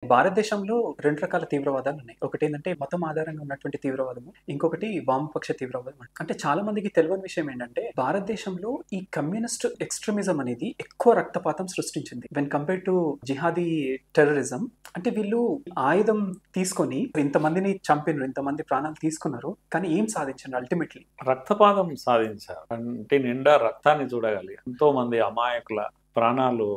భారతదేశంలో 2 రకాల తీవ్రవాదాలున్నాయి. ఒకటేందంటే మతం ఆధారంగా ఉన్నటువంటి తీవ్రవాదము. ఇంకొకటి వామపక్ష తీవ్రవాదం. అంటే చాలా మందికి తెలవని విషయం ఏంటంటే భారతదేశంలో ఈ కమ్యూనిస్ట్ ఎక్స్‌ట్రీమిజం అనేది ఎక్కువ రక్తపాతం సృష్టించింది. When compared to jihadi terrorism. అంటే వీళ్ళు ఆయుధం తీసుకొని ఇంతమందిని చంపిన్రు, ఇంతమంది ప్రాణాలు తీసుకున్నారు. కానీ ఏం సాధించిండ్రు అల్టిమేట్‌లీ? రక్తపాతం సాధించారు. అంటే నిండా రక్తాన్ని చూడగలిగారు. ఎంతో మంది అమాయకుల ప్రాణాలు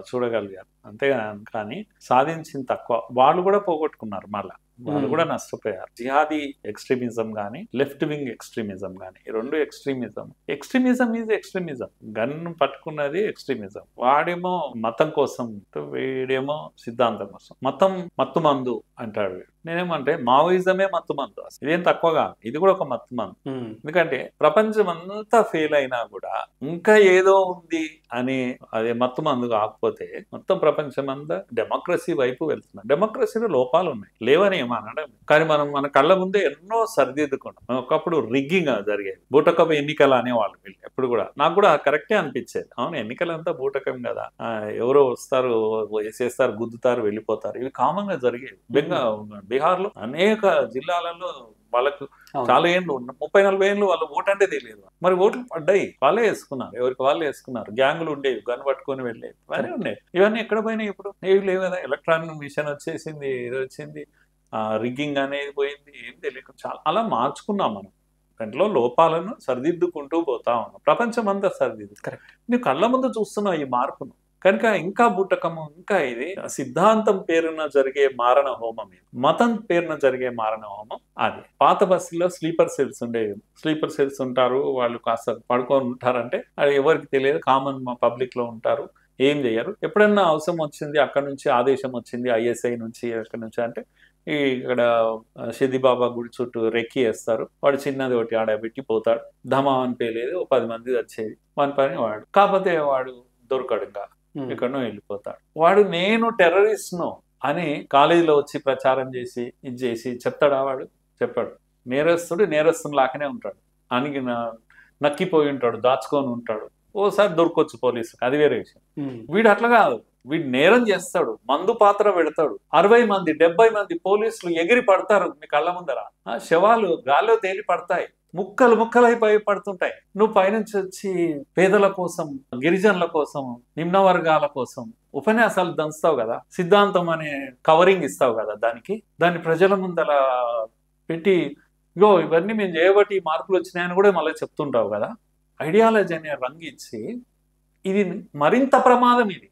చూడగలిగారు. అంతేగాని కానీ సాధించింది తక్కువ. వాళ్ళు కూడా పోగొట్టుకున్నారు మళ్ళా. వాళ్ళు కూడా నష్టపోయారు. జిహాదీ ఎక్స్ట్రీమిజం గానీ, లెఫ్ట్ వింగ్ ఎక్స్ట్రీమిజం గానీ, ఈ 2 extremism. Extremism is extremism. Gun పట్టుకున్నది ఎక్స్ట్రీమిజం. వాడేమో మతం కోసం, వీడేమో సిద్ధాంతం కోసం. మతం మత్తుమందు అంటాడు. నేనేమంటే మావోయిజమే మత్తుమందు. ఇదేం తక్కువగా, ఇది కూడా ఒక మత్తుమందు. ఎందుకంటే ప్రపంచం అంతా ఫెయిల్ అయినా కూడా ఇంకా ఏదో ఉంది అని అదే మత్తుమందు కాకపోతే మొత్తం ప్రపంచం అంతా డెమోక్రసీ వైపు వెళ్తున్నాం. డెమోక్రసీలో లోపాలు ఉన్నాయి, లేవని అనడం. కానీ మనం మన కళ్ళ ముందే ఎన్నో సరిదిద్దుకున్నాం. ఒకప్పుడు రిగ్గింగ్ జరిగేది, బూటకపు ఎన్నికలు అనేవాళ్ళు వీళ్ళు. ఎప్పుడు కూడా నాకు కూడా కరెక్టే అనిపించేది. అవును, ఎన్నికలంతా బూటకం కదా, ఎవరో వస్తారు, వేసేస్తారు, గుద్దుతారు, వెళ్ళిపోతారు. ఇవి కామన్ గా జరిగేది. బీహార్ లో అనేక జిల్లాలలో వాళ్ళకు చాలా ఏళ్ళు, 30-40 ఏళ్ళు వాళ్ళు ఓటు అంటే తెలియదు. మరి ఓట్లు పడ్డాయి, వాళ్ళే వేసుకున్నారు, ఎవరికి వాళ్ళే వేసుకున్నారు. గ్యాంగులు ఉండేవి, గన్ పట్టుకొని వెళ్ళేవి, ఇవన్నీ ఉన్నాయి. ఇవన్నీ ఎక్కడ పోయినాయి? ఇప్పుడు ఏవి లేవు కదా. ఎలక్ట్రానిక్ మిషన్ వచ్చేసింది, ఇది వచ్చింది, రిగ్గింగ్ అనేది పోయింది, ఏం తెలియదు. చాలా అలా మార్చుకున్నాం మనం. దాంట్లో లోపాలను సరిదిద్దుకుంటూ పోతా ఉన్నాం. ప్రపంచం అంతా సరిదిద్దు. నువ్వు కళ్ళ ముందు చూస్తున్నావు ఈ మార్పును. కనుక ఇంకా బూటకము, ఇంకా ఇది సిద్ధాంతం పేరున జరిగే మారణ హోమం, మతం పేరున జరిగే మారణ హోమం. అది పాత బస్సులో స్లీపర్ సెల్స్ ఉండేవి. స్లీపర్ సెల్స్ ఉంటారు, వాళ్ళు కాస్త పడుకొని ఉంటారంటే అది ఎవరికి తెలియదు, కామన్ పబ్లిక్ లో ఉంటారు, ఏం చేయరు. ఎప్పుడన్నా అవసరం వచ్చింది, అక్కడ నుంచి ఆదేశం వచ్చింది ISI నుంచి, అక్కడ నుంచి అంటే ఇక్కడ షిదిబాబా గుడి చుట్టూ రెక్కి వేస్తారు. వాడు చిన్నది ఒకటి ఆడబెట్టి పోతాడు. ధమా అని పేలేదు, 10 మంది వచ్చేది, వాని పని వాడు. కాకపోతే వాడు దొరకడు, ఇంకా ఎక్కడనో వెళ్ళిపోతాడు. వాడు నేను టెర్రరిస్ట్ను అని కాలేజీలో వచ్చి ప్రచారం చేసి ఇది చేసి చెప్తాడా? వాడు చెప్పాడు. నేరస్తుడు నేరస్తుని లాగానే ఉంటాడు, అనికి నక్కిపోయి ఉంటాడు, దాచుకొని ఉంటాడు. ఓసారి దొరకొచ్చు పోలీసు, అది వేరే విషయం. వీడు అట్లా కాదు, వీడు నేరం చేస్తాడు, మందు పాత్ర పెడతాడు. 60 మంది 70 మంది పోలీసులు ఎగిరి పడతారు మీ కళ్ళ ముందర. శవాలు గాల్లో తేలి పడతాయి, ముక్కలు ముక్కలైపోయి పడుతుంటాయి. నువ్వు పైనుంచి వచ్చి పేదల కోసం, గిరిజనుల కోసం, నిమ్న వర్గాల కోసం ఉపన్యాసాలు దంచుతావు కదా, సిద్ధాంతం అనే కవరింగ్ ఇస్తావు కదా, దాన్ని ప్రజల ముందర పెట్టి ఇగో ఇవన్నీ మేము చేయబట్టి మార్పులు వచ్చినాయని కూడా మళ్ళీ చెప్తుంటావు కదా. ఐడియాలజీ అనే రంగు ఇచ్చి ఇది మరింత ప్రమాదం. ఇది